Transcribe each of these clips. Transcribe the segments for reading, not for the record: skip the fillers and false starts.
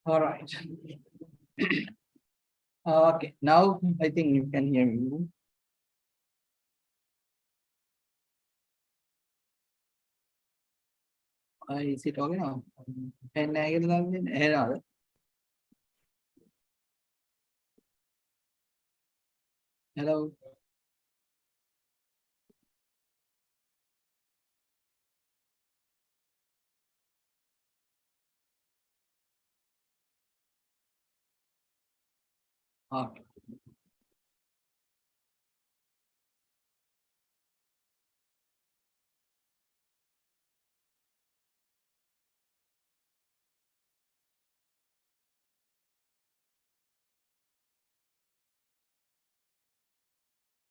All right. Okay, now I think you can hear me. Is it okay now? And I can hear. Hello. Okay.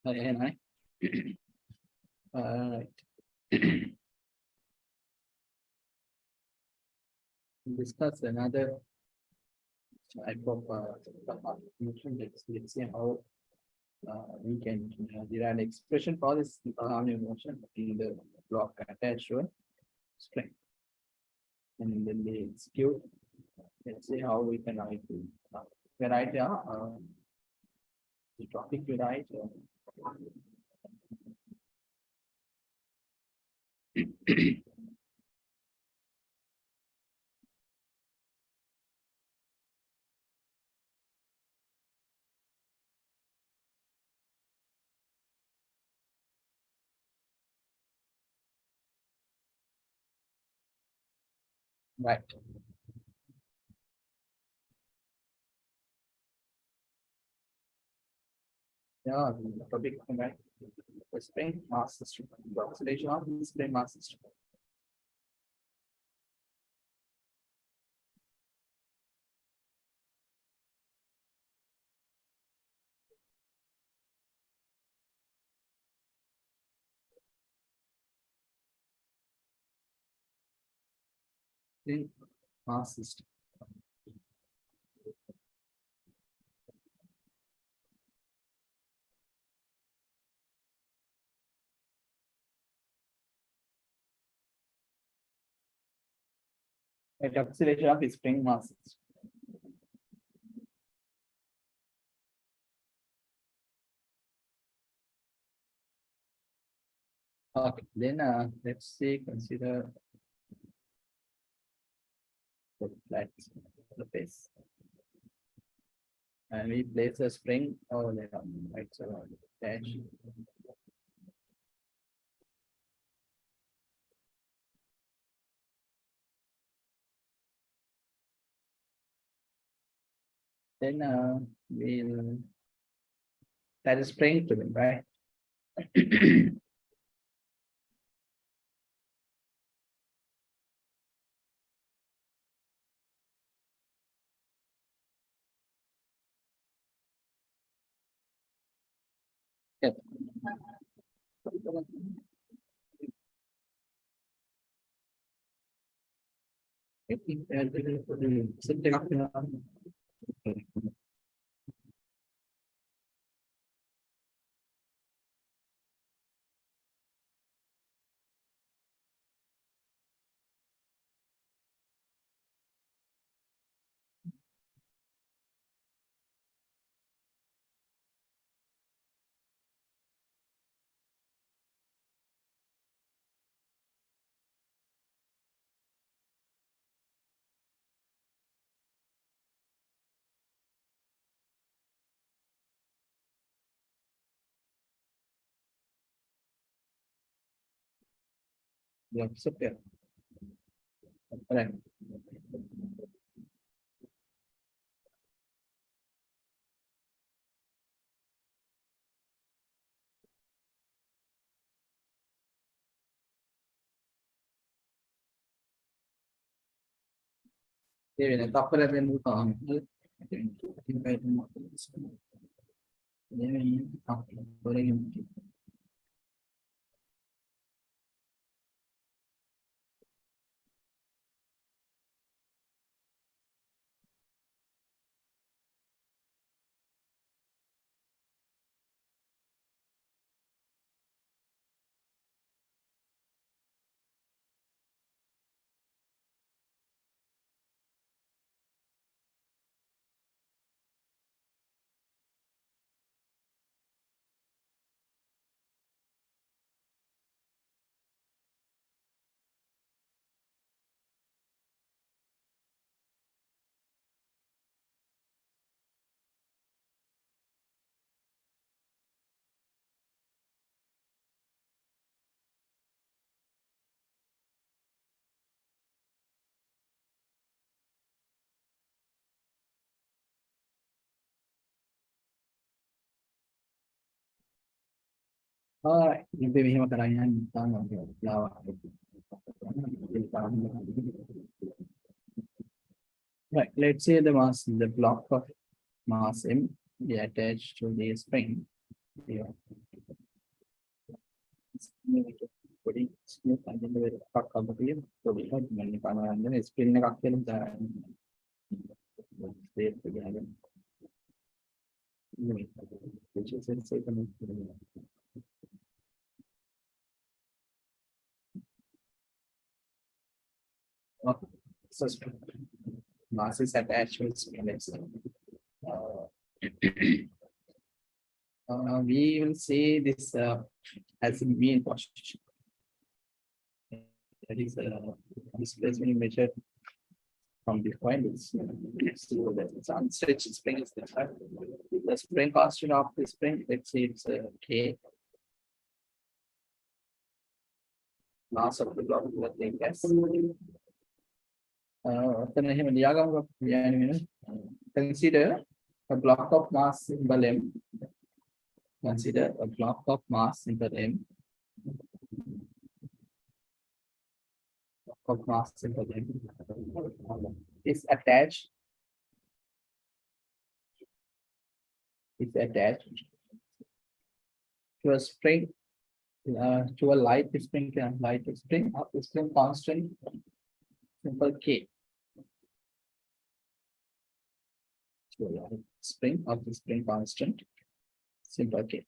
And I. All right. Discuss another type of function. Let's see how we can derive expression for this emotion in the block attached to a string. And then they execute. Let's see how we can write it. We write the topic we write. Right. Yeah, the topic right. The spring mass system. The oxidation of the spring mass system. Spring mass system. Right, oxidation of the spring mass system. Okay, then let's see, consider the flat surface. And we place a spring over there, right? So dash. Then we'll that is spring to them, right? Yeah. Yeah, super. Correct. Yeah, top level move on. Alright, right, let's say the block of mass M be attached to the spring. Yeah. Putting smooth and then the cut of the beam, so we have many and then spring a state together. Which is a second. So mass is attached with spring. We will say this as a mean position. That is displacement measured from the point. So that it's unstretched spring is the spring constant of the spring. Let's say it's K. Mass of the block is the gas. Consider a block of mass symbol M. Consider a block of mass symbol M. Of mass symbol M is attached. It's attached to a spring, to a light spring of the spring constant simple K. So spring of the spring constant simple K.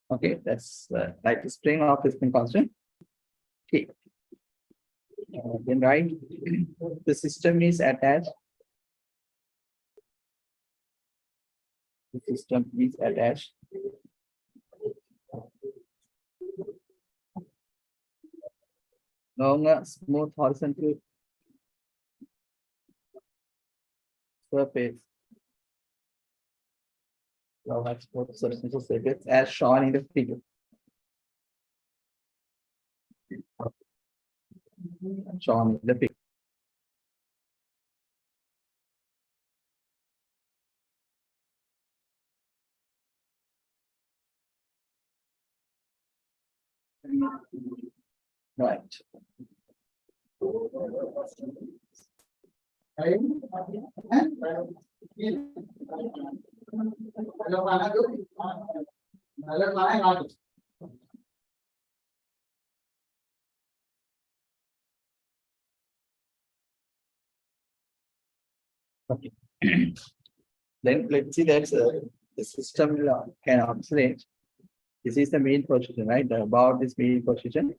Okay, that's like the spring of the spring constant. Okay. Then right, the system is attached. The system is attached. Longer smooth horizontal surface. Surface as shown in the figure. Shown in the figure. Right. Okay. Then let's see that the system can oscillate. This is the main position, right? About this main position,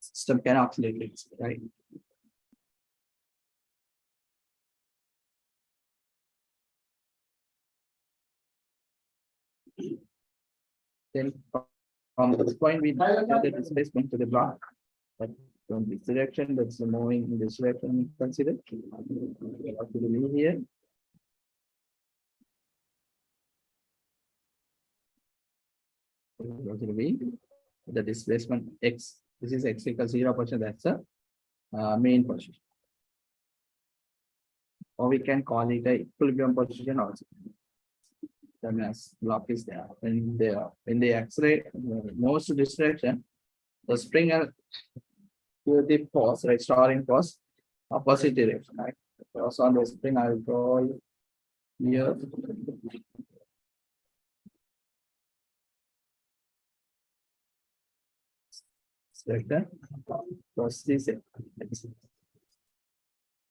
system can oscillate, right? Then from this point, we get the displacement to the block. But from this direction, that's moving in this direction considered. Up to the knee here. Go to the V. The displacement X. This is X equals 0%. That's the main position. Or we can call it a equilibrium position also. The mass block is there. When they accelerate, moves to this direction, The spring and the force, right? Storing force, opposite direction, right? Force on the spring, I will draw here. Select the force is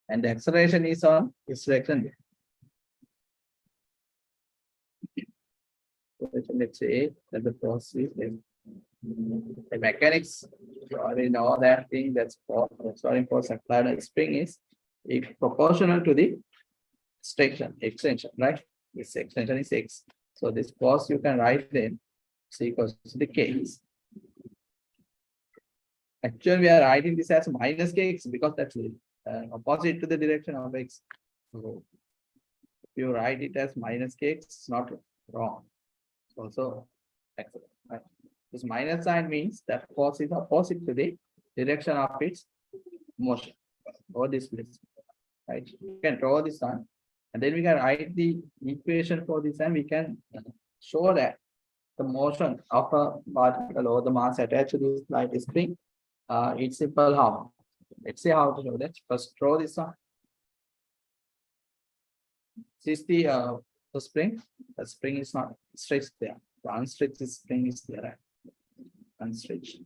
and the acceleration is on this direction. Let's say that the force is the mechanics, we know that thing that's for storing force applied on spring is proportional to the extension, right? This extension is x. So this force you can write then is equals to the kx. Actually, we are writing this as minus kx because that's opposite to the direction of x. So if you write it as minus kx, it's not wrong. It's also excellent, right? This minus sign means that force is opposite to the direction of its motion or displacement, right? You can draw this one, and then we can write the equation for this, and we can show that the motion of a particle or the mass attached to this light spring, it's simple how. Let's see how to show that. First, draw this one. This is the spring. The spring is not stretched there. The unstretched spring is there. Right? Unstretched.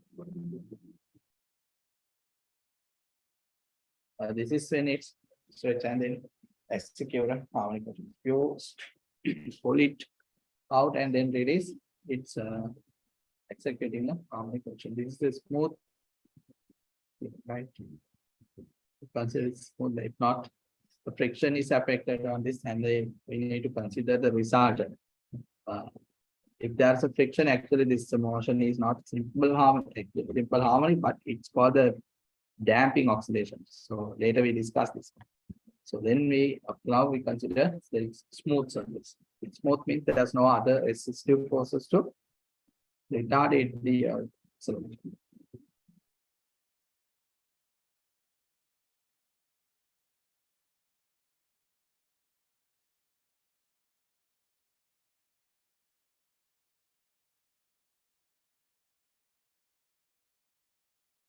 This is when it's stretched and then execute a harmonic motion. You pull it out and then release. It's executing a harmonic motion. This is a smooth, right? Consider it smooth. If not, the friction is affected on this, and we need to consider the result. If there's a friction, actually this motion is not simple harmony, but it's called the damping oscillation. So later we discuss this. So then now we consider the smooth surface. Smooth means there's no other resistive forces to retard the acceleration.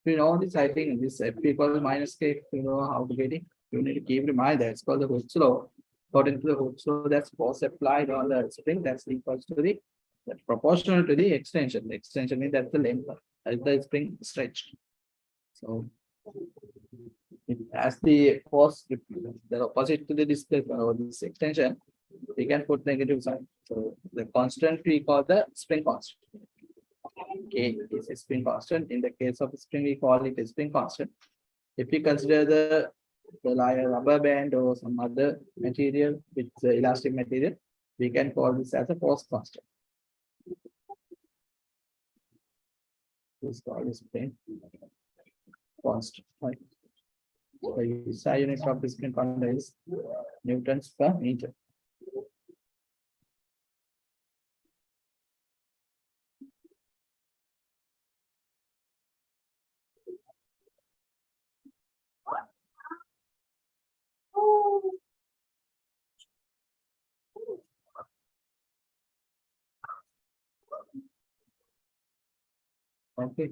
You know this, I think this F equals minus K, you know how to get it. You need to keep in mind that it's called the Hooke's law. According to the Hooke's law, that's force applied on the spring, that's equals to that's proportional to the extension. The extension means that's the length as the spring stretched. So as the force, the opposite to the displacement or this extension, we can put negative sign. So the constant we call the spring constant. K is a spring constant. In the case of spring, we call it a spring constant. If we consider the rubber band or some other material, which is elastic material, we can call this as a force constant. This is called a spring constant. Right? The SI unit of the spring constant is newtons per meter. Okay.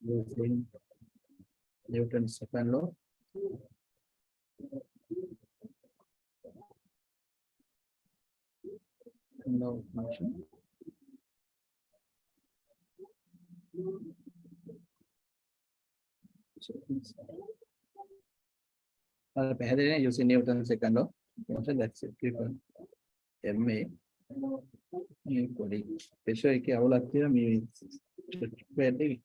Using Newton's second law. No motion. Using Newton's second law. That's it. MA. Pressure के अवलाद किया मैं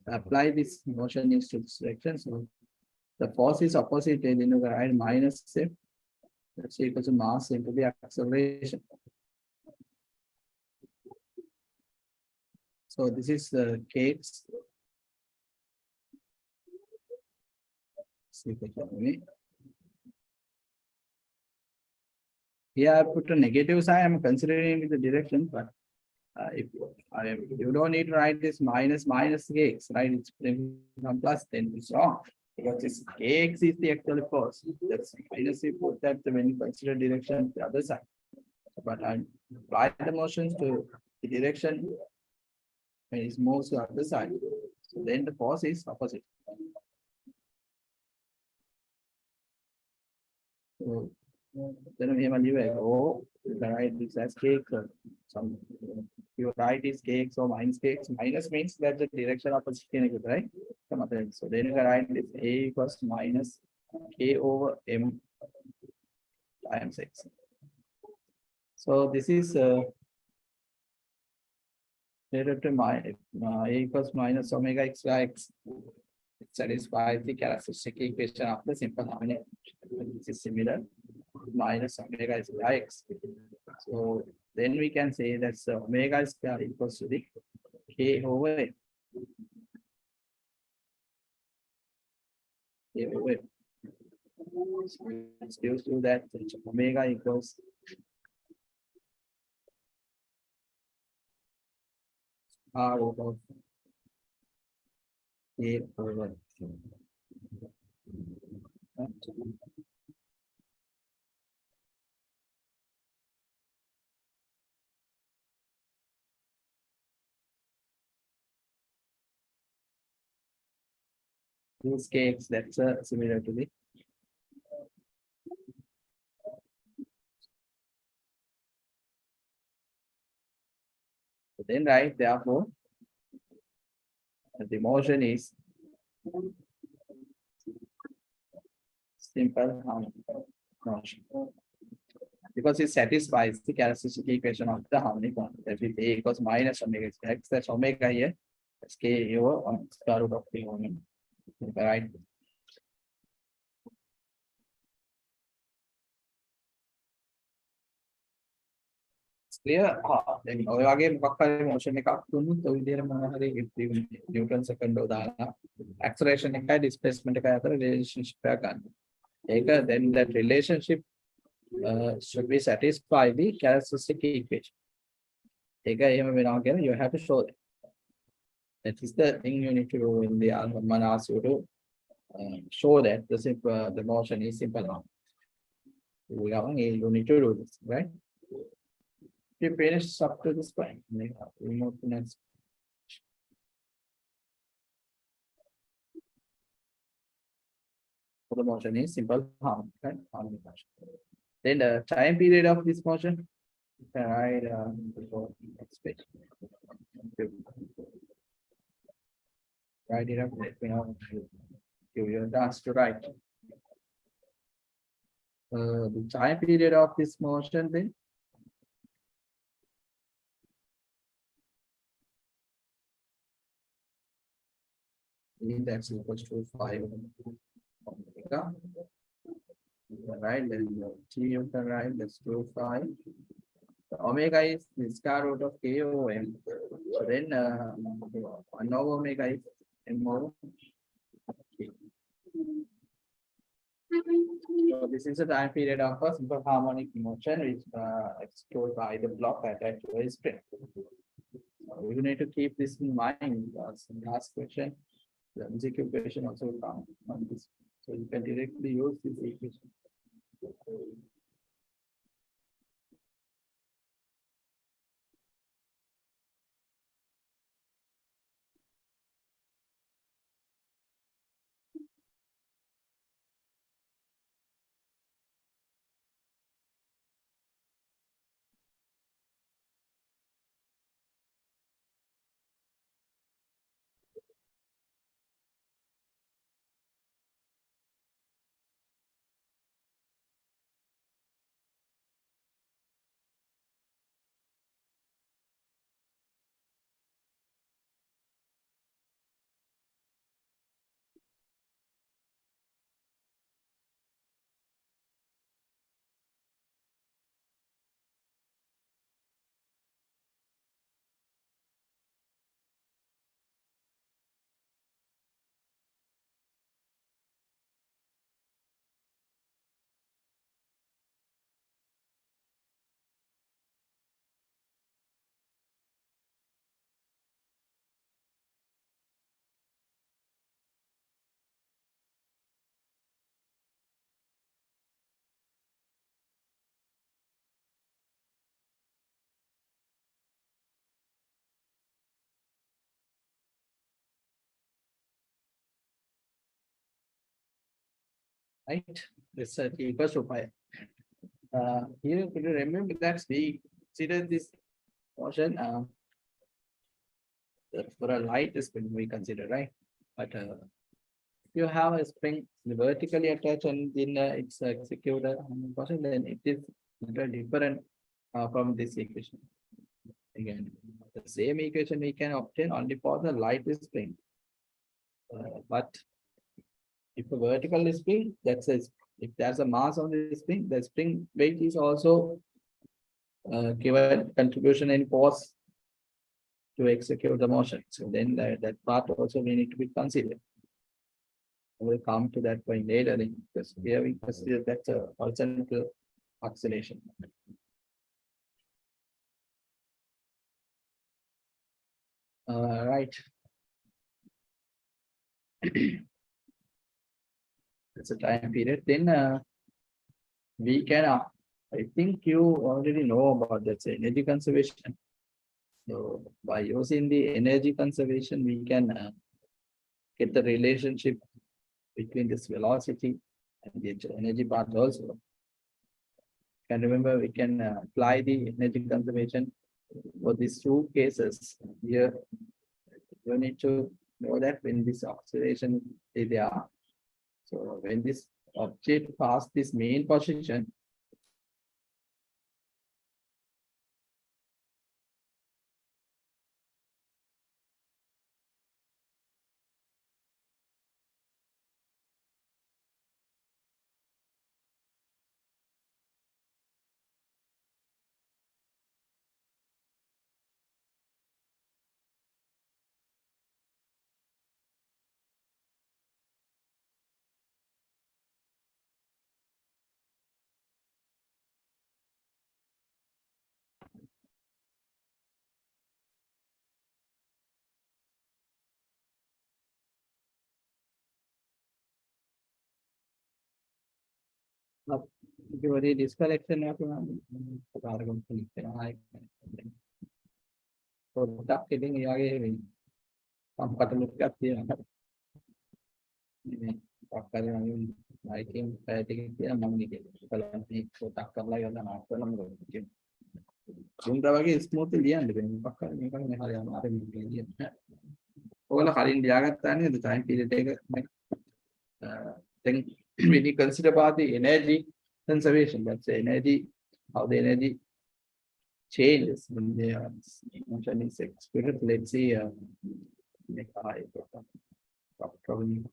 apply this motion is to this direction. So the force is opposite, then you write minus F. That's equal to mass into the acceleration. So this is the kx. Here I put a negative sign. I'm considering with the direction, but if you don't need to write this minus minus kx, right? It's from plus, then it's wrong. Because this kx is the actual force. That's minus you put that when you consider direction the other side. But I apply the motions to the direction when it moves to the other side. So then the force is opposite. So then we have a new O, you can write this as kx. Some you write is kx or minus kx. Minus means that the direction opposite, right? So then you can write this a equals minus k over m times x. So this is related to my a equals minus omega x by x. It satisfies the characteristic equation of the simple harmonic. This is similar minus omega is by x. So then we can say that omega square equals to the k over m. K over m. It's used to that omega equals r over k over m. This kx, that's similar to the then right, therefore the motion is simple harmonic motion because it satisfies the characteristic equation of the harmonic one. That is a equals minus omega x. That's omega here. That's k over 1 square root of k over m. Right. Clear? දැන් ඔය වගේ මොකක් හරි motion එකක් දුන්නොත් ඔය විදිහට මොනවා හරි නිව්ටන් සෙකන්ඩ් එක දාලා acceleration එකයි displacement එකයි අතර relationship එකක් ගන්න. ඒක then that relationship should be satisfied the characteristic equation. ඒක එහෙම වෙනවා කියන්නේ you have to show that. That is the thing you need to do in the one asks you to show that the motion is simple harmonic. You need to do this, right? You finish up to this point. We move to next. So the motion is simple harmonic, right? Harmonic motion. Then the time period of this motion, you can write before next page. Write it up. Let me know. Give you a chance to write. The time period of this motion then. That's equals to 5 omega. Right, then T you can write that's 2 5. The omega is the square root of k over m. So then 1 over omega is m over k. So this is the time period of a simple harmonic motion which is stored by the block attached to a spring. We need to keep this in mind because in last question, the MCQ question also will come on this. So you can directly use this equation. right? This equals to pi. Here, could you remember that we consider this motion for a light spring we consider, right? But you have a spring vertically attached and then it's executed motion, then it is little different from this equation. Again, the same equation we can obtain only for the light spring. But if a vertical spring, that's a if there's a mass on the spring weight is also given contribution in force to execute the motion. So then that part also we need to be considered. We'll come to that point later because here we consider that's a horizontal acceleration. Right. That's a time period. Then we can, I think you already know about that's energy conservation. So by using the energy conservation, we can get the relationship between this velocity and the energy part also. Can remember we can apply the energy conservation for these two cases. Here, you need to know that when this acceleration is there. So when this object passes this main position, the disconnection of පොඩ්ඩක් ඉතින් එයාගේ කම්කටොලුක් එකක් තියෙනවා. මේ පක්කරේ වගේ lighting පැය ටිකක් තියෙනවා මම ඉතින් බලන්න මේ පොඩ්ඩක් කරලා යන්න මාත් කරලා මොකද කියන්නේ. දුන්නා වගේ ස්මූත්ලි ලියන්න බෑ. පක්කරේ මේක මේ හරිය අමාරු මේ ලියන්න. ඔයාලා කලින් ලියාගත්තා නේද time period එක then when you consider about the energy conservation, that's the energy, how the energy changes when the motion is experienced. Let's see, make a high probably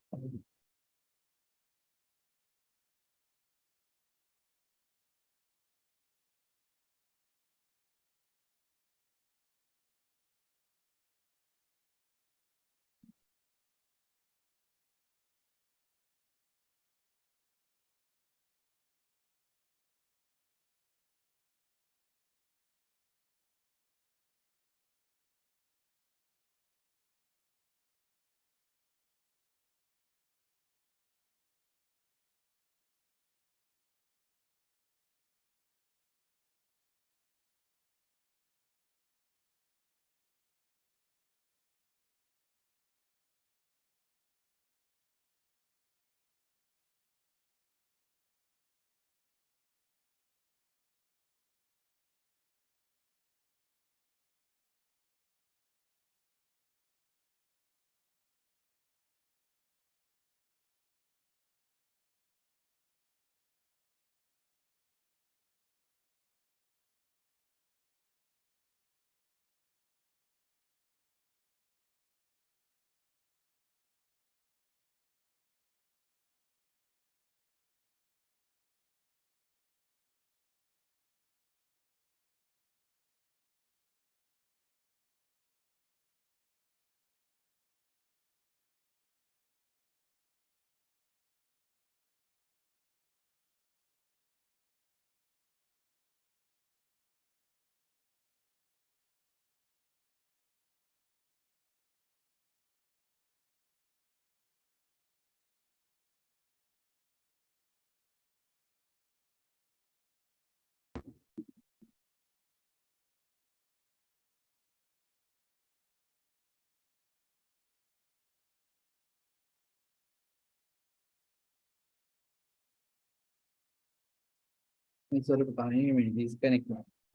sort of time disconnect.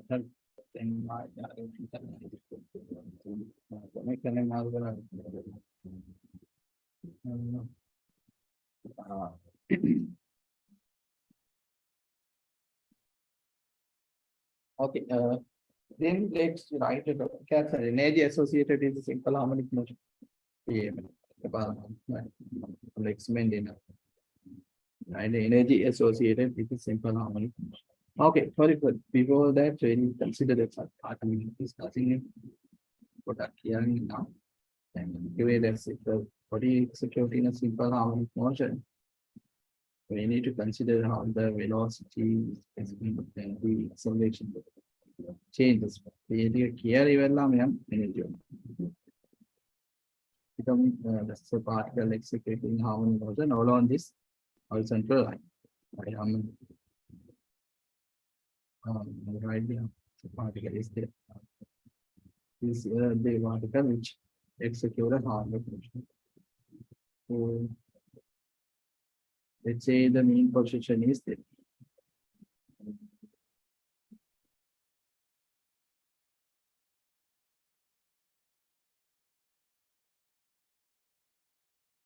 Then okay, then let's write it. Cancer energy associated is a simple harmonic motion. Yeah, let's maintain. And the energy associated with a simple harmonic motion. Okay, sorry, but before that, we consider the part we are discussing it. What are hearing now? And given that the body execute in a simple harmonic motion, we need to consider how the velocity is and the acceleration changes. The here energy. Become that's a particle executing harmonic motion all on this horizontal line. Right, right there. So particle is there. This the particle which execute a harmonic motion. So let's say the mean position is there.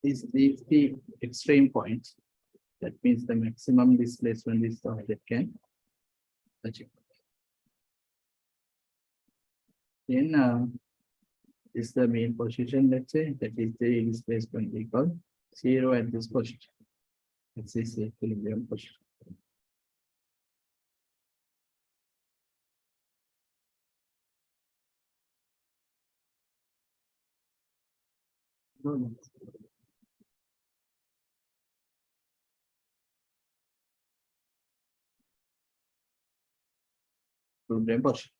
Is the extreme point. That means the maximum displacement is the object can achieve. Then is the main position, let's say, that is the displacement equal 0 at this position. This is the equilibrium position. Equilibrium position.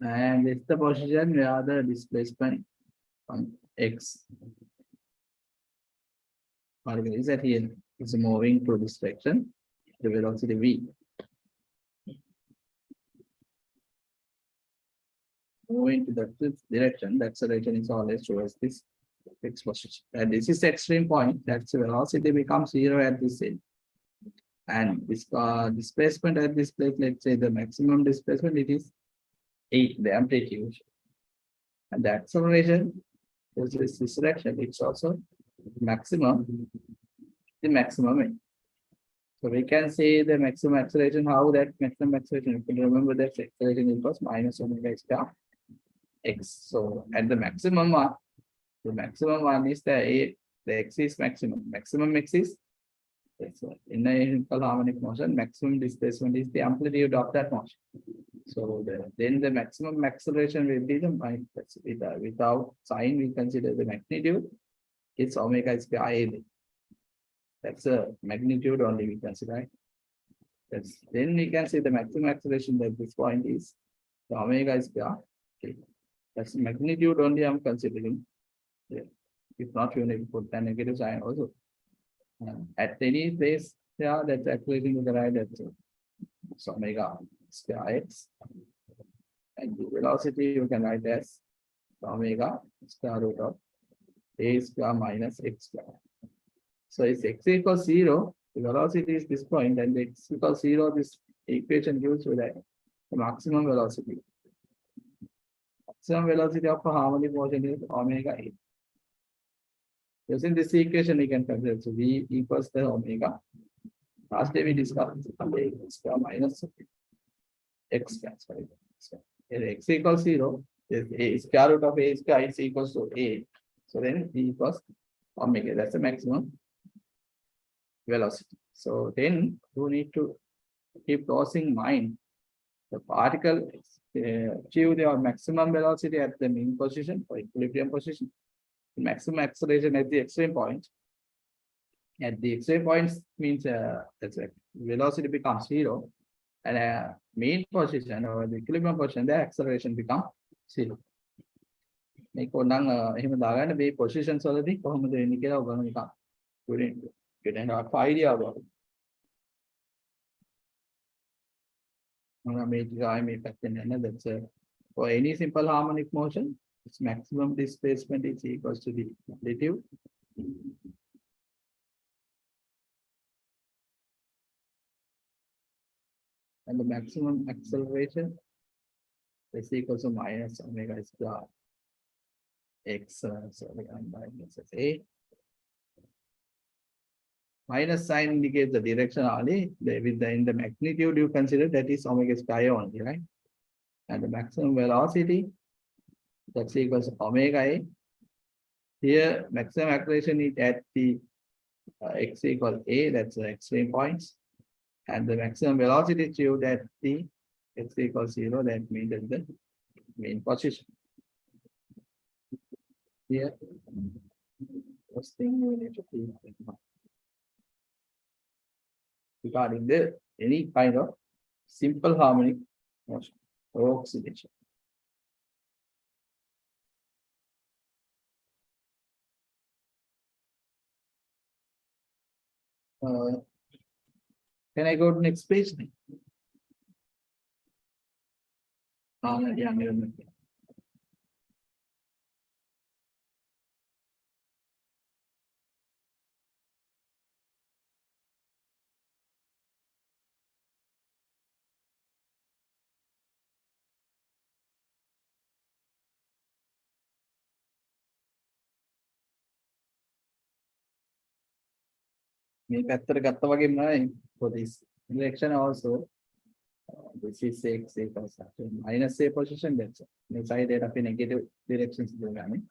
And it's the position where the displacement from x particle is at here is moving to this direction, the velocity v. Moving to that direction, the acceleration is always towards this x position. And this is the extreme point, that's the velocity becomes 0 at this end. And this displacement at this place, let's say the maximum displacement, it is 8, the amplitude. And the acceleration is this direction, it's also maximum, the maximum. So we can say the maximum acceleration, how that maximum acceleration, you can remember that acceleration equals minus omega square x. So at the maximum one is the x is maximum x is in a simple harmonic motion, maximum displacement is the amplitude of that motion. So then the maximum acceleration will be the without sign, we consider the magnitude, it's omega square a. That's a magnitude only we consider. Right? Then we can say the maximum acceleration at this point is the omega square. Okay. That's magnitude only I'm considering. Yeah. If not, you need to put the negative sign also. At any place, yeah, that's acceleration to the right. That's omega square x. And the velocity you can write as omega square root of a square minus x square. So if x equals 0, the velocity is this point, and x equals 0, this equation gives you that the maximum velocity. Maximum velocity of a harmonic motion is omega a. Using this equation, we can consider so v equals the omega. Last day we discussed a square minus x square. Sorry. If x equals 0, if a square root of a square is equals to a. So then v equals omega. That's the maximum velocity. So then you need to keep those in mind. The particle achieve their maximum velocity at the mean position or equilibrium position. The maximum acceleration at the extreme point. At the extreme points means that's it. Velocity becomes 0, and mean position or the equilibrium position, the acceleration becomes 0. මේක ඕනනම් එහෙම දාගන්න මේ positions වලදී කොහොමද වෙන්නේ කියලා ඔයගොල්ලෝ නිකන් get an idea about it. That's for any simple harmonic motion, its maximum displacement is equals to the amplitude. and the maximum acceleration is equal to minus omega square x, sorry, I'm minus a. Minus sign indicates the direction only. In the magnitude you consider that is omega square only, right? And the maximum velocity that's equals to omega a. Here, maximum acceleration is at the x equal a, that's the extreme points. And the maximum velocity achieved at the x equals 0, that means that the main position. Here, first thing we need to keep in mind regarding the any kind of simple harmonic motion or oxidation. Can I go to next page? Yeah, මේ පැත්තට ගත්තා වගේම for this direction also this is x equals minus a position, that's the side that අපි negative directions ගන්නේ.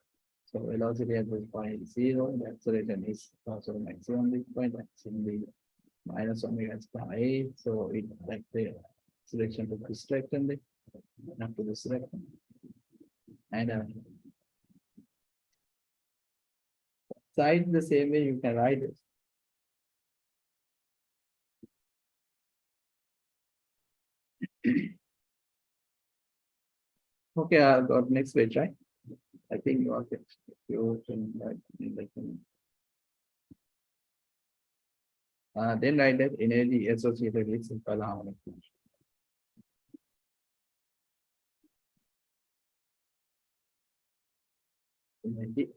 So velocity at this point is 0, the acceleration is also maximum this point, that's in the minus omega square a, so it like the acceleration to this direction, not to this direction. And side the same way you can write it. Okay, I'll go to next page, right? I think you okay. You can like then write that energy associated with simple harmonic motion. Energy.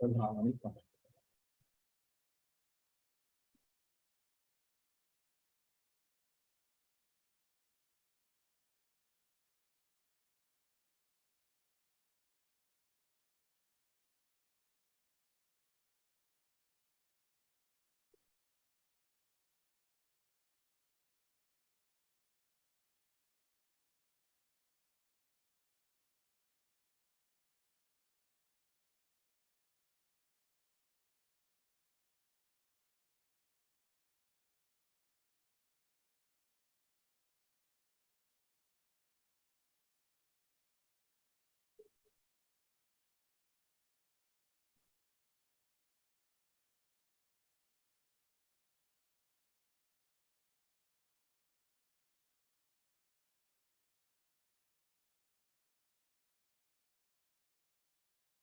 Harmonic motion.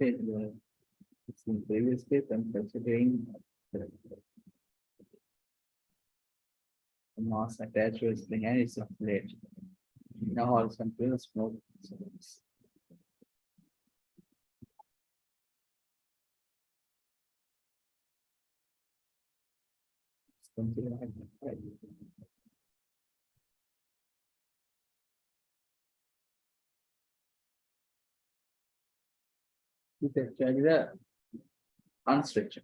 It's in previous case, I'm considering the mass attached to the hand is a plate. Now also consider smoke. Consider it's actually the unstructured.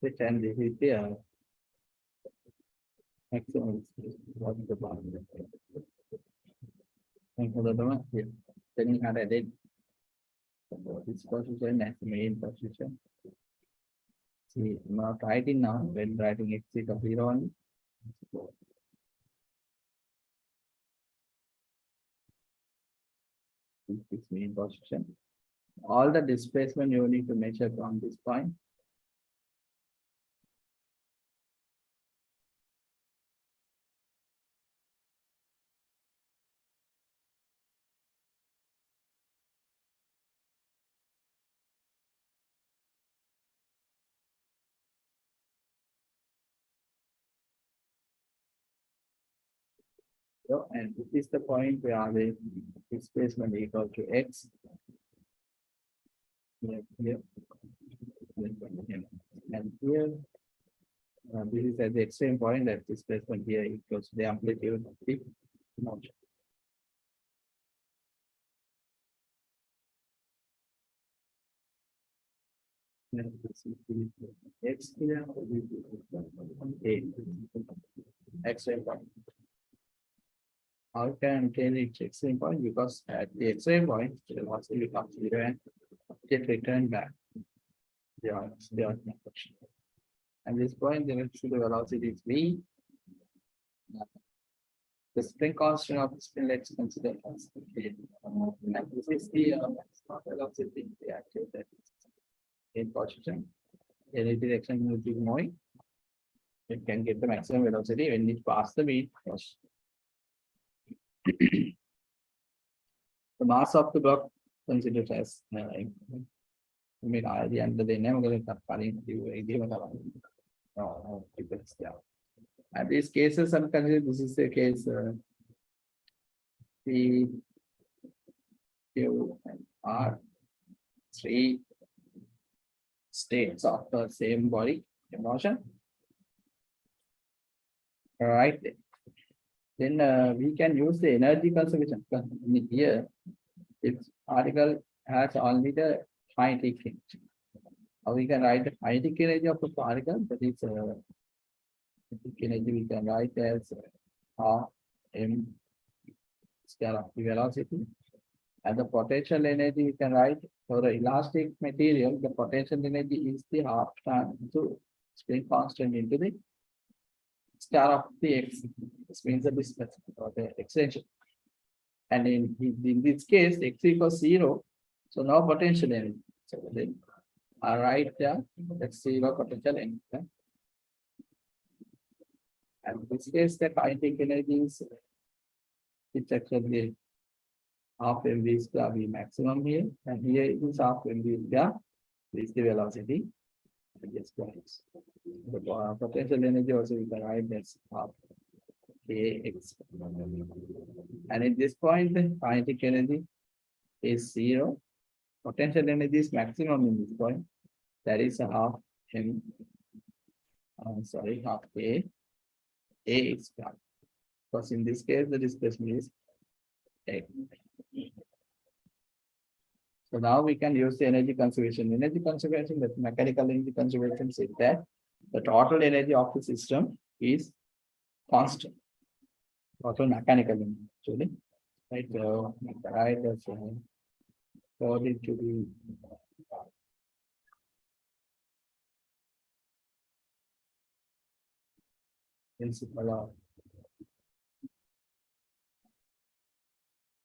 Which and this is the maximum what the bound. And for the one here, then you had added this position as the main position. See, not writing now, when writing x equals 0 only. This main position. All the displacement you need to measure from this point. So, and this is the point where the displacement equal to x. Here, here, and here, this is at the extreme point that displacement here equals the amplitude of the motion. X here, extreme point. How can reach extreme point? Because at the extreme point, the velocity becomes zero and get returned back. The function. At this point, the velocity is v. The spring constant of the spring, let's consider as k. And this is the velocity reactive that is in position. Any direction will be moving. It can get the maximum velocity when it passes the mean first. The mass of the block considered as I mean, I the end of the name going to and these cases I'm considering this is the case P, Q, and R, three states of the same body motion. All right. Then we can use the energy conservation. Here, this article has only the kinetic energy. How we can write the kinetic energy of the particle? That is kinetic energy we can write as R m scalar of the velocity, and the potential energy we can write for the elastic material. The potential energy is the half time to spring constant into the star of the x. This means the distance or the extension. And in this case, x equals 0. So no potential energy. So then I write there that's 0 potential energy. And in this case, the kinetic energy is it's actually half mv square v maximum here. And here it is half mv square. This is the velocity. Yes, points. The potential energy also we can write that's half kx. And at this point, the kinetic energy is 0. Potential energy is maximum in this point. That is a half m. Half a. A is flat. Because in this case, the displacement is a. So now we can use the energy conservation. Energy conservation, that mechanical energy conservation says that the total energy of the system is constant. Total mechanical energy, actually. Right, right, that's for it to be principle of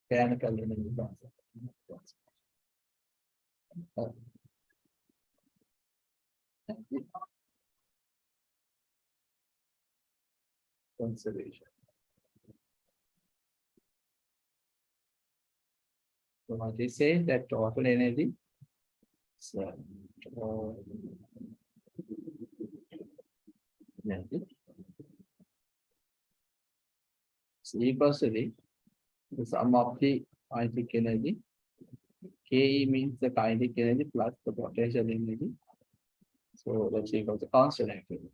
mechanical energy conservation. So what they say that total energy so energy is equals to the sum of the kinetic energy. Ke means the kinetic energy plus the potential energy. So that's equal to constant actually.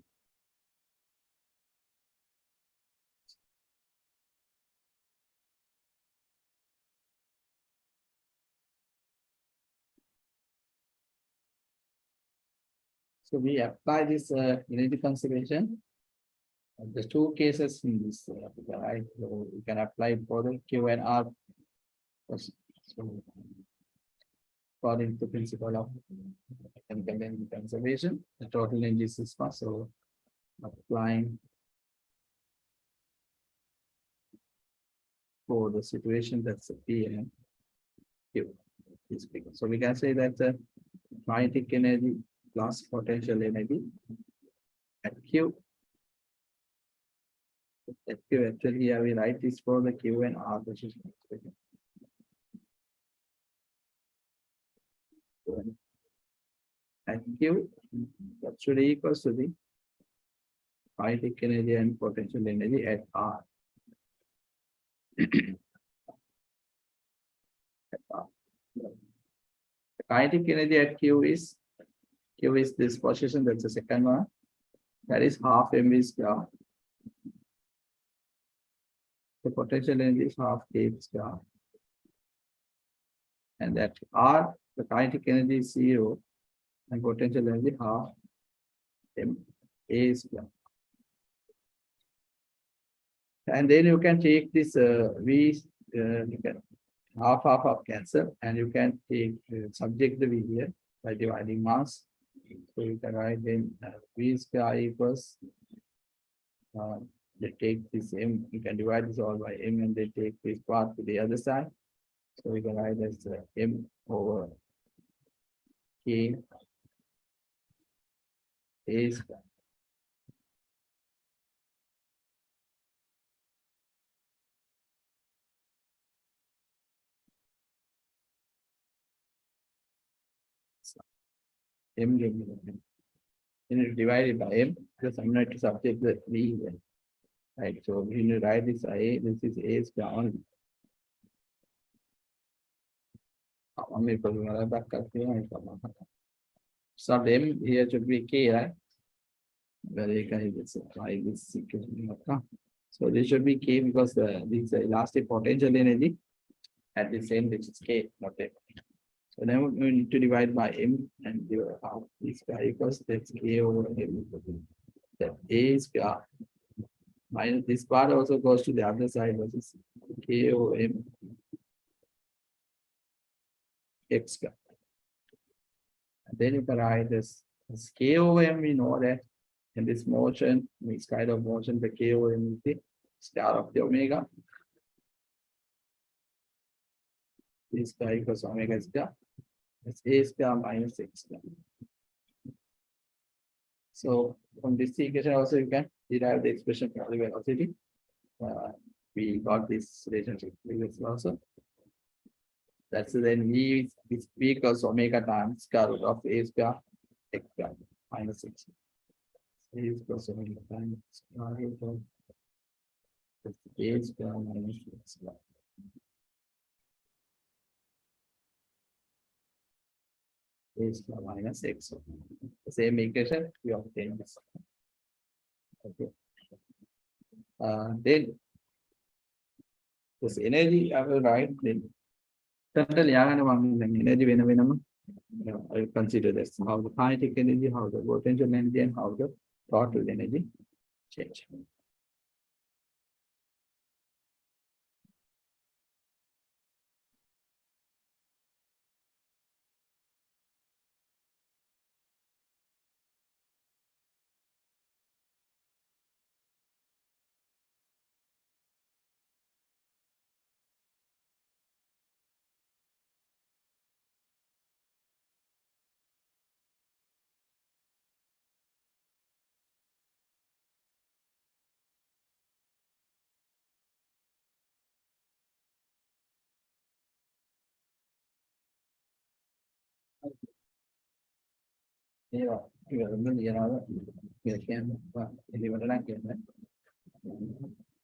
So we apply this energy conservation. The two cases in this, right? So we can apply for the Q and R. So, according to the principle of energy conservation, the total energy system. So applying for the situation that's P and Q is bigger. So we can say that the kinetic energy plus potential energy at Q. At Q actually here we write this for the Q and R, which is at Q that should equal to the kinetic energy and potential energy at R. The kinetic energy at Q is this position, that's the second one. That is half mv square. The potential energy is half k square. And that R, the kinetic energy is 0, and potential energy half m a square. And then you can take this V, you can half cancel, and you can take subject the V here by dividing mass. So you can write then V square equals, they take this m, you can divide this all by m, and they take this part to the other side. So we can write as m over k a square. M given m. Then you divide it by m, because I'm going to subject the v here. Right. So when you write this a, this is a square only. So m here should be k, right? Where you can apply this equation. So this should be k because this elastic potential energy at the same, which is k, not m. So then we need to divide by m, and half this square equals that's k over m. That a square minus this part also goes to the other side, which is k over m x square. And then you can write this as k over m. We know that in this motion, this kind of motion, the k over m is the star of the omega. This square equals omega square. It's a square minus x square. So from this equation also you can derive the expression for the velocity. We got this relationship previously also. That's then v is v equals omega times square root of a square x square minus x. A equals omega times square root of a square minus x square. A square minus x. The same equation we obtain this. Okay. Then this energy I will write then. Total energy I will consider this. How the kinetic energy, how the potential energy, and how the total energy change. Yeah,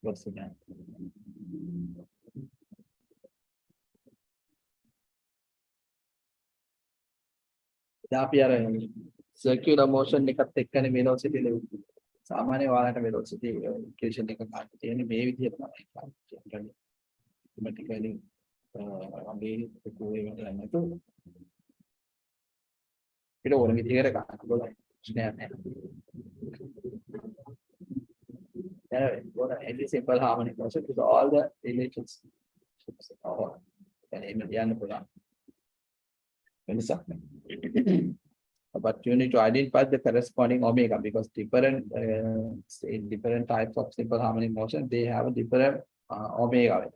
what's the name? Circular motion එකත් එක්කනේ velocity ලැබෙන්නේ. සාමාන්‍ය වාහනට velocity equation එක ගන්න තියෙන්නේ මේ විදිහට තමයි කියන්නේ. Automatically මේ කොහේ වෙනවද නැතු. ඒක ඕන විදිහකට ගන්න පුළුවන්. ප්‍රශ්නයක් නැහැ. Any simple harmonic motion with all the relations. But you need to identify the corresponding omega because different in different types of simple harmonic motion they have a different omega.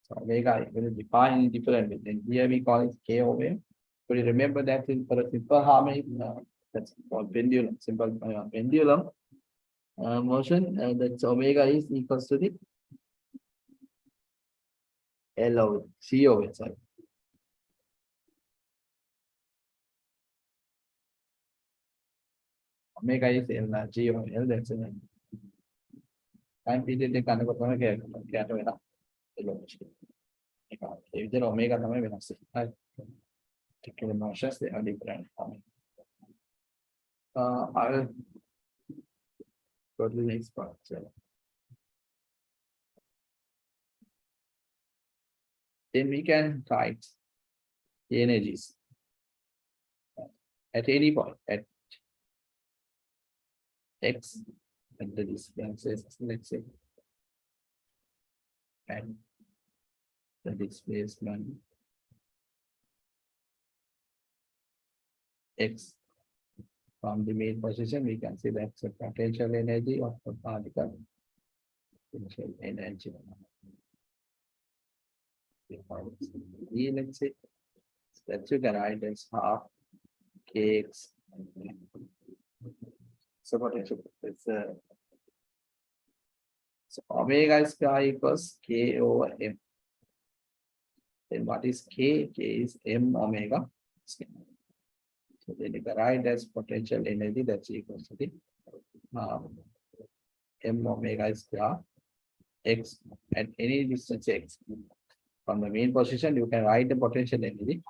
So omega will define differently. Then here we call it k omega. So you remember that for a simple harmonic that's called pendulum. Simple pendulum motion that's omega is equals to the L over C over it. Sorry. Omega is L G over L. That's it. Time period they can't go to velocity. Then omega තමයි වෙනස් වෙන්නේ. Particular motions, they have different formula. I'll go to the next part. So, then we can write the energies at any point at x and the distances, let's say, and the displacement x from the main position, we can say that's a potential energy of the particle. Potential energy. E, let's say, that you can write as half kx. So potential is so omega square equals k over m. Then what is k? K is m omega square. So then you can write as potential energy that's equal to the m omega square x at any distance x. From the main position, you can write the potential energy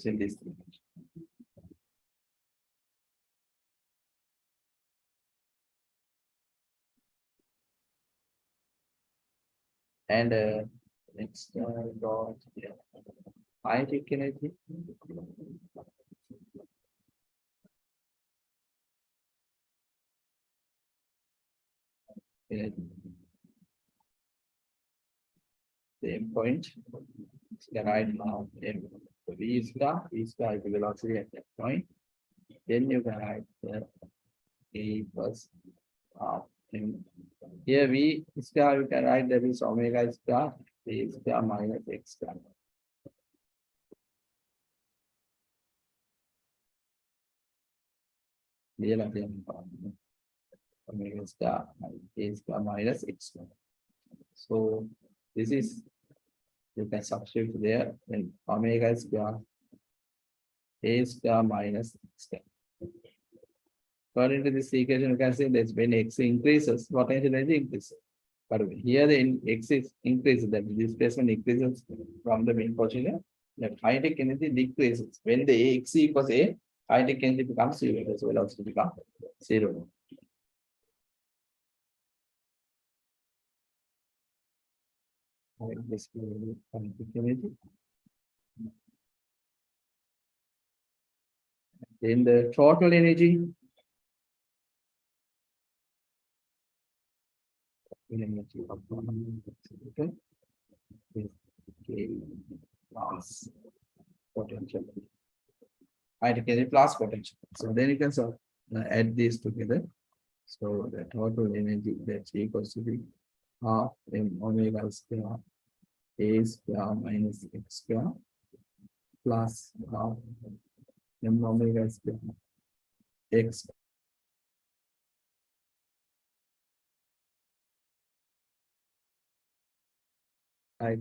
in this dimension. And next dot here. Kinetic energy. Same point. The right now, v star is the velocity at that point. Then you can write the a plus m. Here v star you can write that is omega star a star minus x star. Omega star a star minus x star. So this is, you can substitute there when omega square a square minus x square. According to this equation, you can say that when x increases, potential energy increases. But here the x is increases, that displacement increases from the main position, that kinetic energy decreases. When the x equals a, kinetic energy becomes 0, so velocity becomes 0. This kinetic energy. Then the total energy. Energy of okay. Plus potential. Kinetic energy plus potential. So then you can add these together. So the total energy that's equals to the half m omega square a square minus x square plus half m omega square x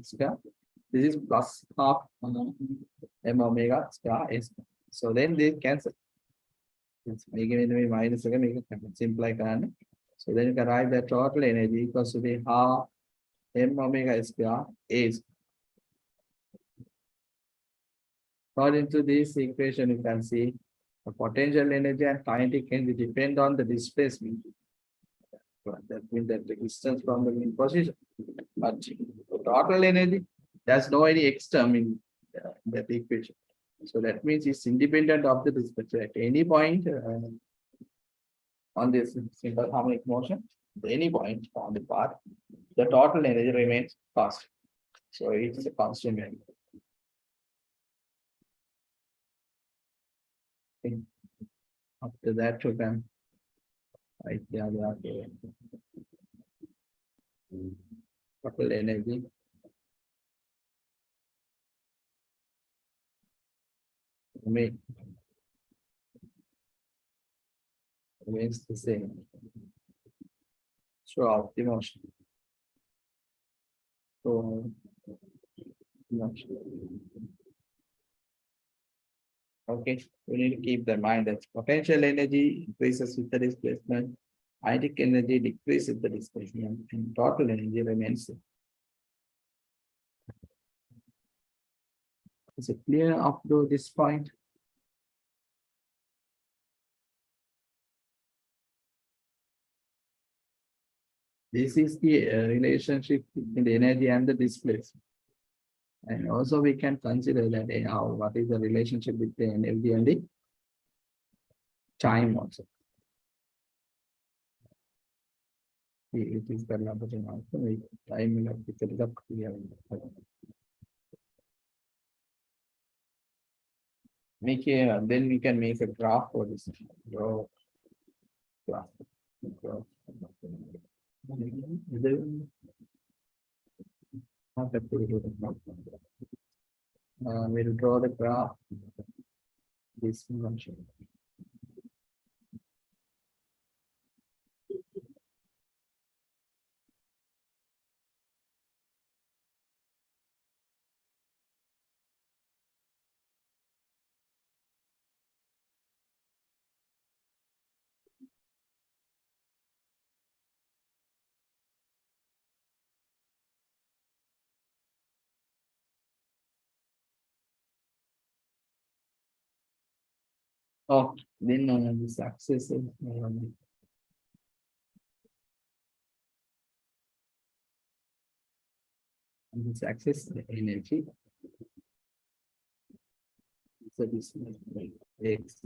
square. This is plus half m omega square s. So then they cancel. It's making it minus again, make it simple like that. So then you can write the total energy equals to the half m omega square a. According to this equation, you can see the potential energy and kinetic energy depend on the displacement. That means that the distance from the main position. But total energy, there's no any x term in that equation. So that means it's independent of the displacement. At any point on this simple harmonic motion, at any point on the path, the total energy remains constant. So it is a constant value. Okay. After that, you can write the other total energy. Remains the same throughout the motion. So, okay, we need to keep in mind that potential energy increases with the displacement, kinetic energy decreases with the displacement, and total energy remains same. Is it clear up to this point? This is the relationship between the energy and the displacement. And also we can consider that what is the relationship between energy and the time also. It is the number also. Time will have to set it up clear. Then we can make a graph for this. Draw graph. We'll draw the graph. This function. Oh, then this axis is this axis the energy. So this is x,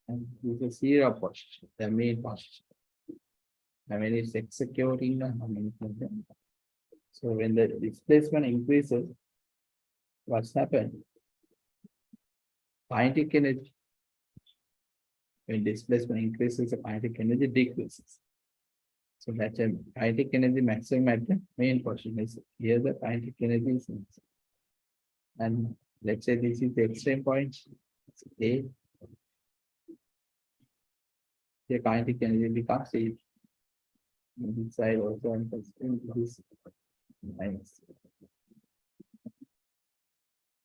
and this is zero position, the main position. I mean, it's executing the momentum. So when the displacement increases, what's happened? Kinetic energy. When displacement increases, the kinetic energy decreases. So that's a kinetic energy maximum at the main portion. Is here the kinetic energy is maximum. And let's say this is the extreme point. A. The kinetic energy becomes A. This side also and this minus.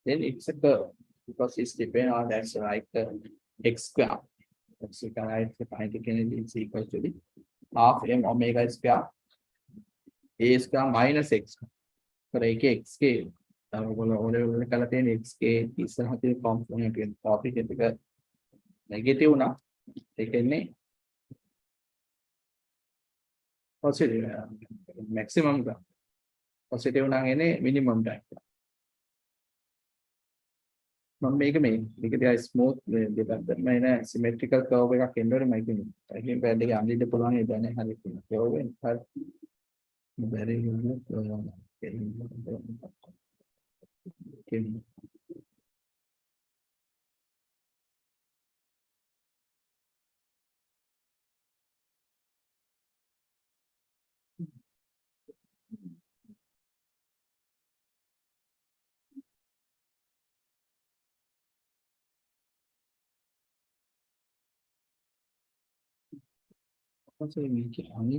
Then it's a curve because it's dependent on that's like x square. X square, right? The kinetic energy is equal to the half m omega square a square minus x. For x scale. X scale is a component in copy negative now. Take positive maximum positive minimum time. Make a smooth symmetrical curve. I think only the Pulani very also make it only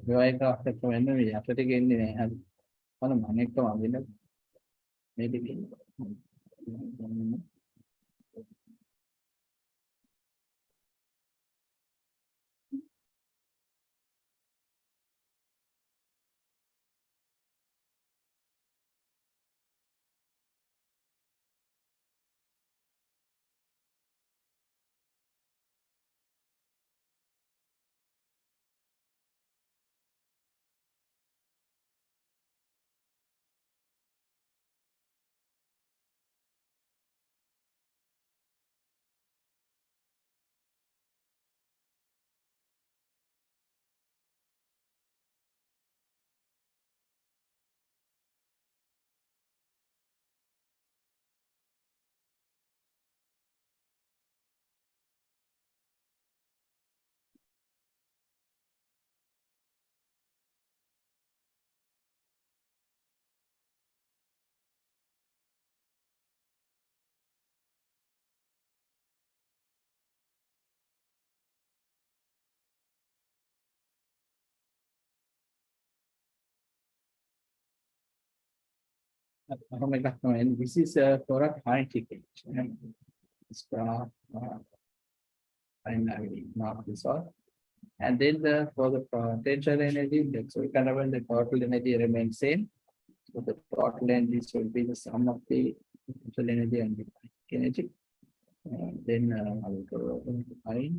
Right after we after again on a manic maybe Oh my God, no, and this is for a high ticket. Star, and I will mark this off. And then for the potential energy, that's kind of when the total energy remains same. So the total energy should be the sum of the potential energy and the kinetic energy. Then I will go over to I.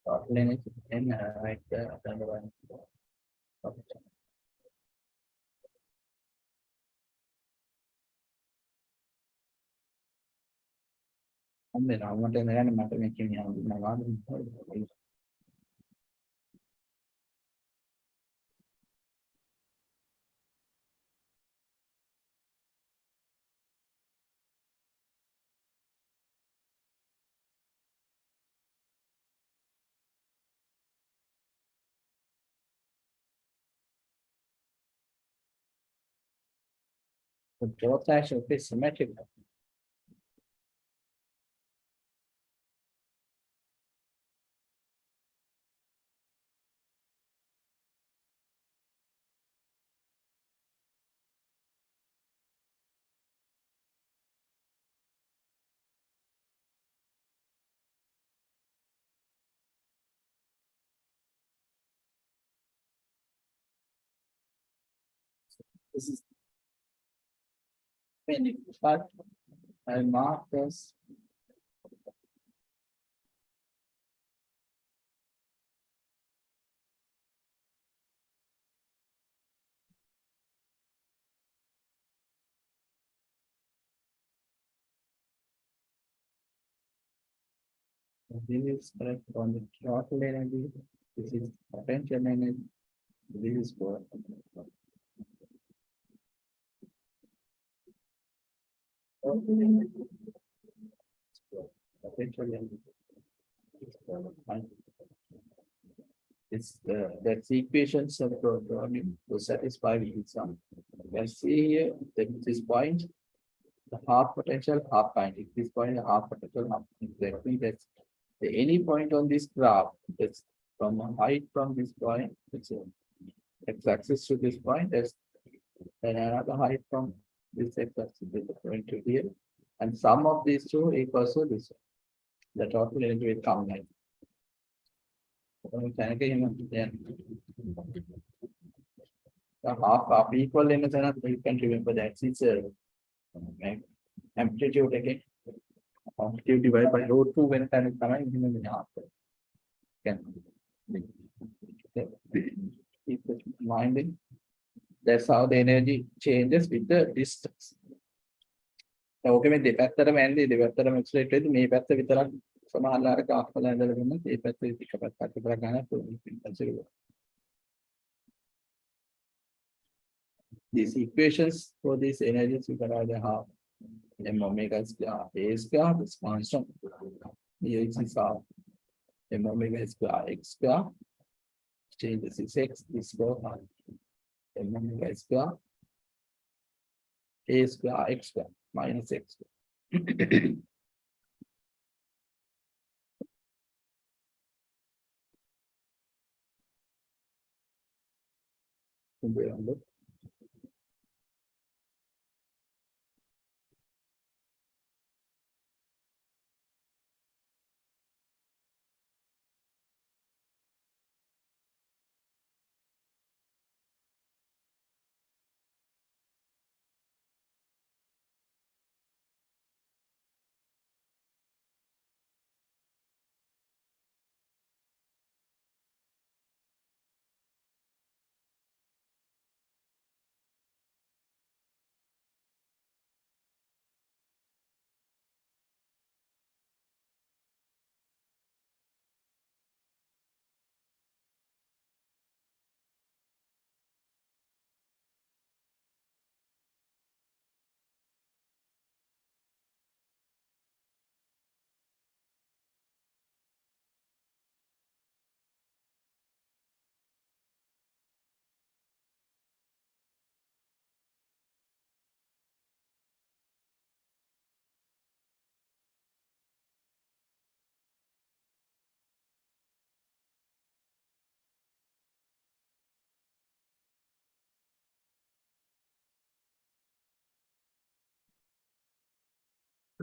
Total energy and write the other one. And then I want to learn mathematics. The both sides should be symmetrical. This is when but I mark this. This is correct on the total energy. This is potential energy. This is for potential energy. It's that's equations of programming to satisfy the exam. Let's see here that this point, the half potential, half point. If this point, half potential, half exactly that's the any point on this graph that's from a height from this point, it's x-axis to this point, there's then another height from this x-axis is going to here. And sum of these two equals to this. The total energy will come like. Then the half equal in a sense, you can remember that it's amplitude again. Amplitude divided by root 2 when time is coming in half. Can keep it in mind. That's how the energy changes with the distance. Okay, මේ දෙපැත්තටම ඇන්නේ දෙපැත්තටම එක්ස්ලරේට් වෙද්දි මේ පැත්ත විතරක් සමානලාර කාක්කල ඇඳලා ගන්න මේ පැත්ත එක පැත්තක් විතරක් ගන්න පුළුවන්. These equations for these energies you can either have m omega square a square this constant here is half m omega square x square change this is x this go m omega square a square x square minus x square.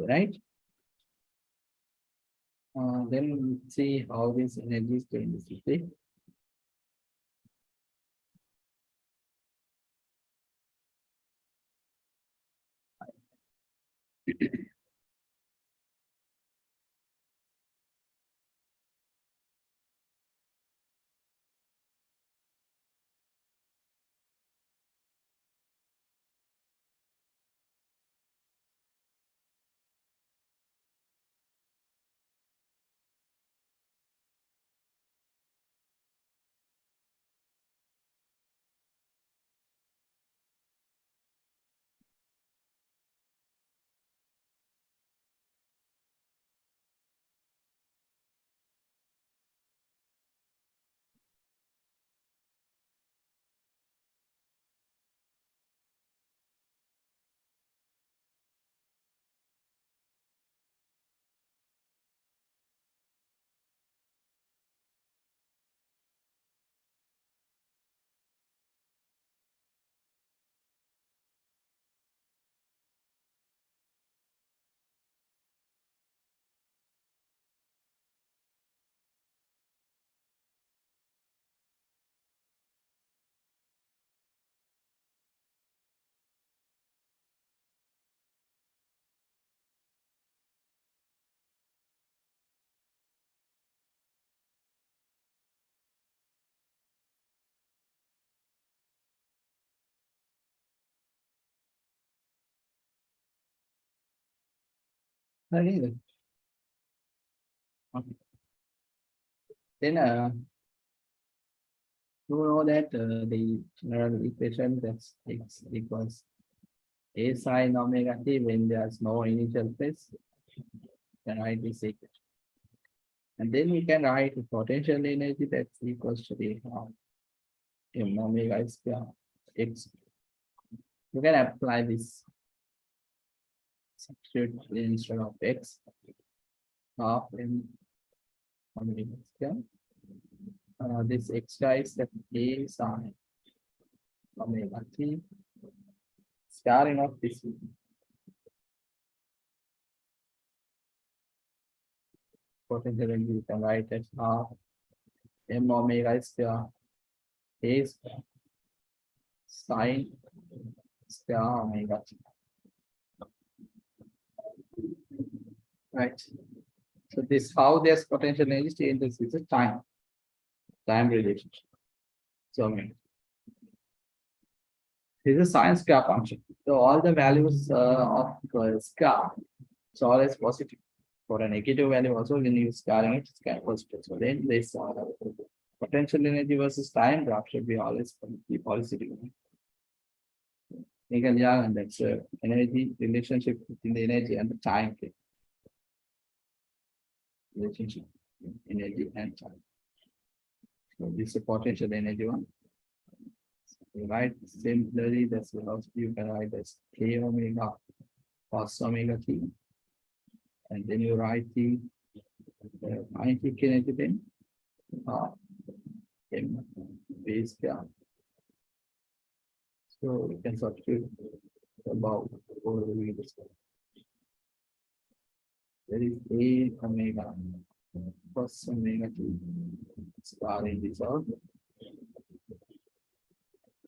right? Then see how this energy is going to split. Okay. Okay. Then you know that the general equation that's x equals a sine omega t when there's no initial phase, then write this equation. And then we can write the potential energy that's equals to the m omega square x. You can apply this substitute instead of x half m omega square. This extra is that a sine omega t starting off this potential energy you can write as half m omega square a square sine square omega t. Right. So this how this potential energy changes is a time relationship. So I mean, this is a sine square function. So all the values of square, so always positive. For a negative value also when you scaling it, it's kind of positive. So then this potential energy versus time graph should be always be positive. Yeah, and that's energy relationship between the energy and the time relationship, energy and time. So this is a potential energy one. You write similarly, that's also you can write as k omega cos omega t, and then you write the kinetic energy then m base square. So we can substitute about over the there is a omega cos omega t star in this out.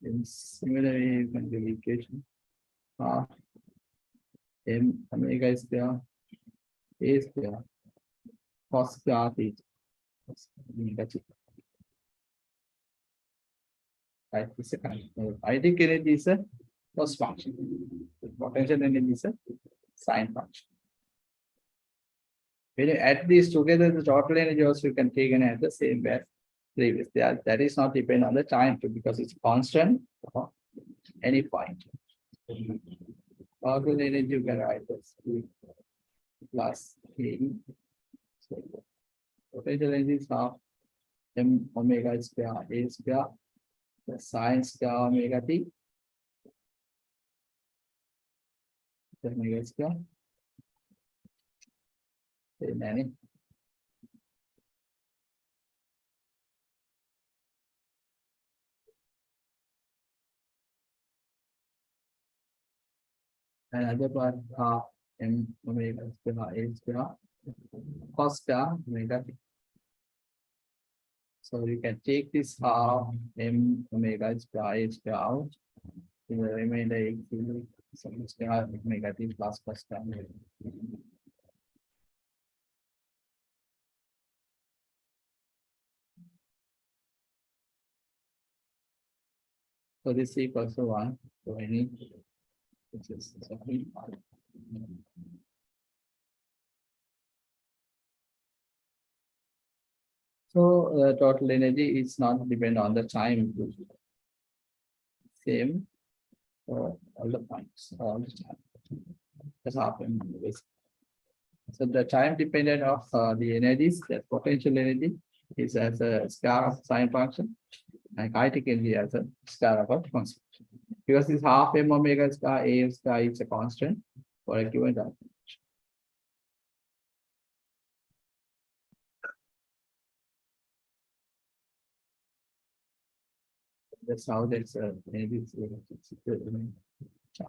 In similar way, you can do the equation half m omega square a square cos square theta omega t. Right, this is a kind of kinetic energy is a cos function. The potential energy is a sine function. When you add these together, the total energy also you can take and add the same as previous. That is not depend on the time too, because it's constant for any point. Total energy you can write as Q plus K. So potential energy is half m omega square a square the sine square omega t omega square. Then another part half m omega square a square cos square omega t. So you can take this half m omega square a square out. In the remainder, some square omega t plus cos square omega t. So this equals to 1. So any which is something. So total energy is not depend on the time. Same for all the points, all the time. That's happened. So the time dependent of the energies, that potential energy is as a square of sine function, and kinetic energy as a square of a function. Because this half m omega square a square is a constant for a given time. That's how that's energy is charge.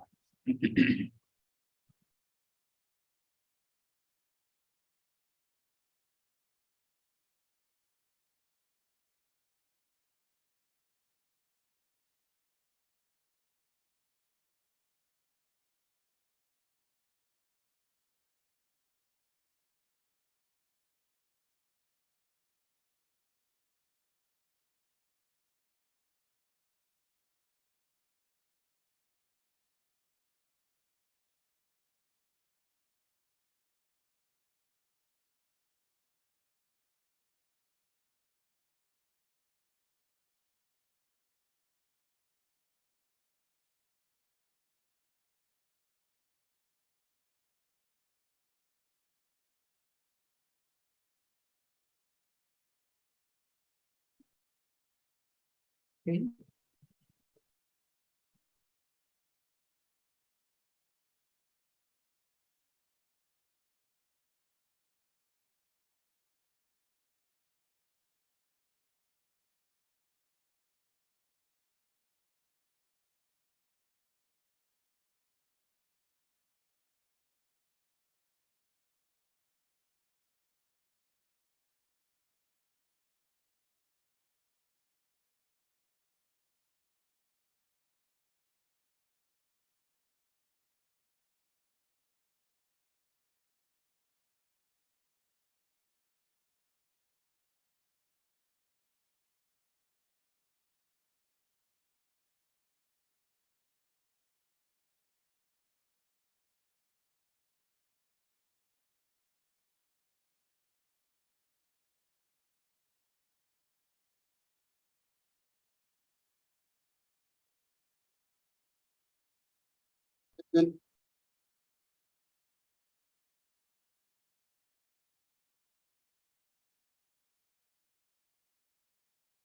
Okay.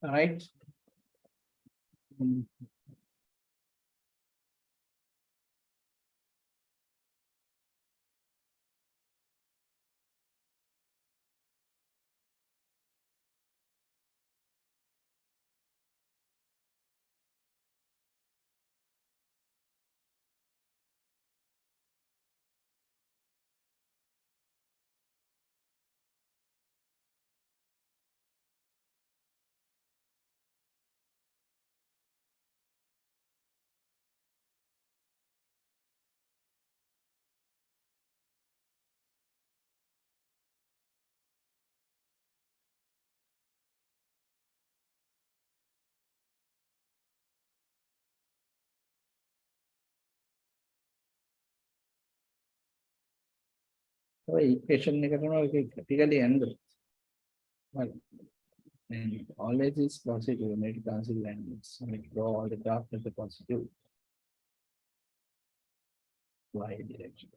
All right. So equation critically end. Well, and always is positive, net cancel lines. Draw all the graph as a positive y direction.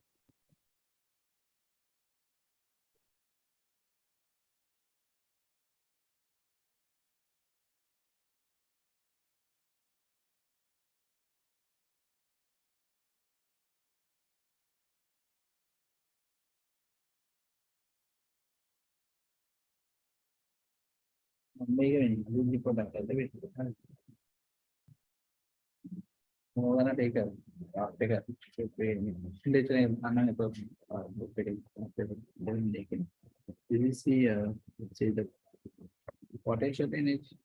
Omega in the product. more than take a literally did you see let's say the potential energy?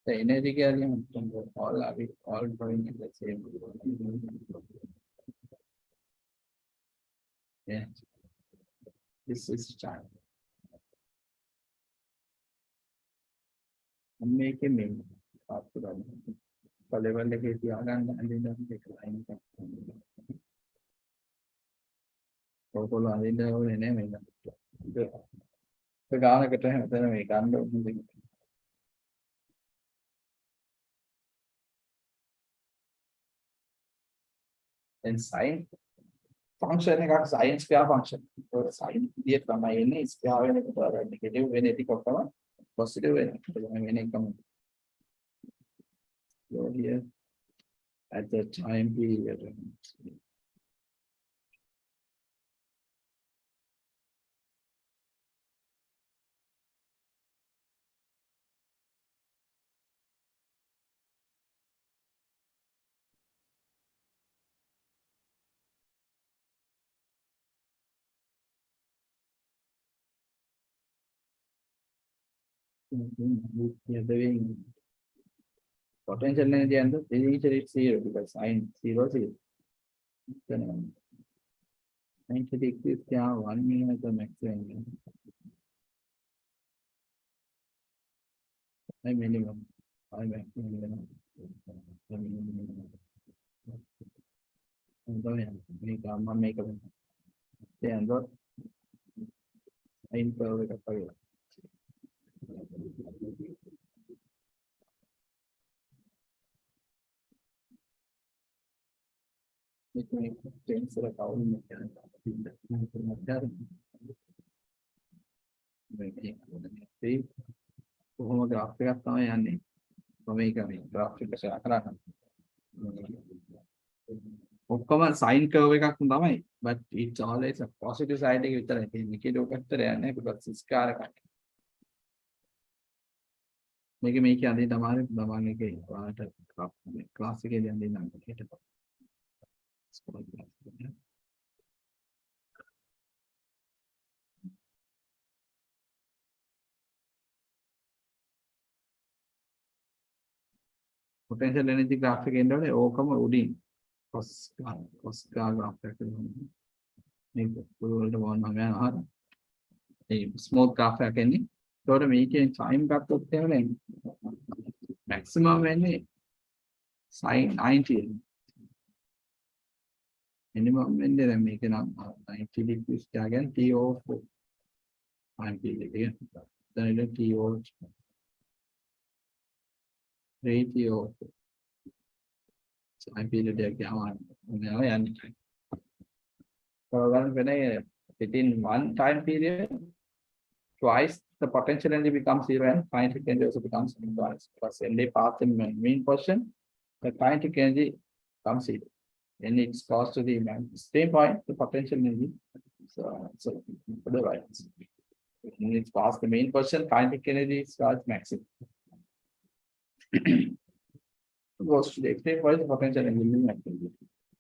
The energy carrying all are we all going in the same. Yeah, this is time. Making me after the level like if you are and then take a line. So I didn't know any name. The Ghana get to then we can't do anything. And sign function එකක් science sphere function. So sign විදියට තමයි එන්නේ sphere වෙන එකට negative වෙන එක ඔක්කොම positive වෙන එකම. So here at the time period. We are doing potential energy and the initially it's zero because sign 0 then 90 degrees 1 minute the maximum. I minimum. I maximum. Make a then what in per it may change the account. කොහොම graph එකක් තමයි යන්නේ මම මේක මේ graph එක share කරන්න ඔක්කොම sine curve එකක් තමයි but it's always a positive side එක විතරයි තියෙන්නේ කීඩ ඔකට යන්නේ because scar එකක් මේක මේක අඳින්න තමයි මම එකේ ඔයාලට class එකේදී අඳින්න අන්තිමට potential energy graph එකේ එනකොට ඕකම උඩින් cos graph එක මේක වලට වොන්න මම යනවා ඒ smooth graph එකක් එන්නේ ඒතකොට මේකෙන් time ගත්තොත් එහෙම maximum වෙන්නේ sin 90 minimum වෙන්නේ දැන් මේක නම් 90 degrees ගාගෙන t over 5 period එක දැන් ඉතින් t over ratio time period එක ගානවා යන්නේ within one time period twice the potential energy becomes zero and kinetic energy also becomes twice because when they pass the mean portion the kinetic energy comes zero and it's close to the same point the potential energy so otherwise when it's past the main portion kinetic energy starts maximum goes to the extreme point the potential energy maximum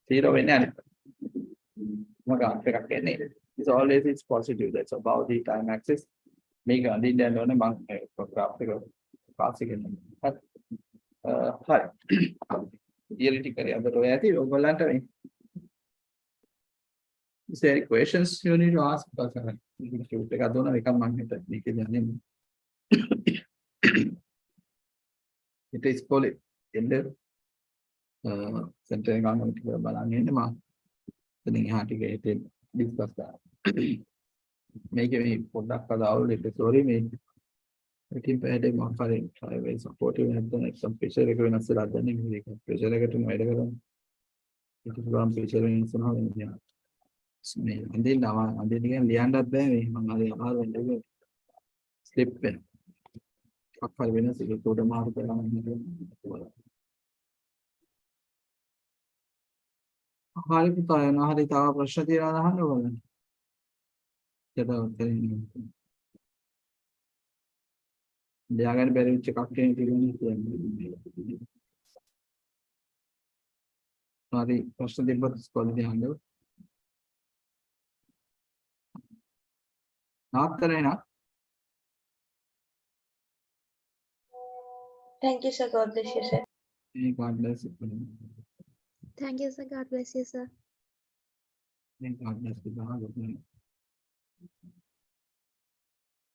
zero when it's always it's positive that's about the time axis මේක අඳින්න යන ඕනේ මම graph එක pass එකෙන් හරි reality කරේ අදට ඔය ඇති ඔයගොල්ලන්ට මේ is there any questions you need to ask because shoot එකක් දුන්නා එකක් මම හිත මේකේ යන්නේ it is called end center එක ගන්න ටික බලන්න ඉන්නේ මම එතනින් එහා ටික හිතේ discuss කරා මේක මේ පොඩ්ඩක් අදාළ දෙක sorry මේ ඉතින් පැහැදිලි මම කරේ try way supportive නැත්නම් exam pressure එක වෙනස් වෙලා දැන් මේක pressure එකට වැඩ කරනවා ඒක ගාම් pressure වෙනස් වෙනවා නේද මේ අඳින්න කියන ලියන්නත් බෑ මේ මම අර අමාරු වෙන්නේ slip වෙන අක්කල් වෙනස් ඒක උඩ මාරු කරලා හරි පුතා යනවා හරි තව ප්‍රශ්න තියෙනවද අහන්න ඕනේ Jangan baru cakap ke ini. Mari first day but school di handle. After na. Thank you, sir. God bless you, sir. God bless you. Thank you, sir. God bless you, sir. God bless you.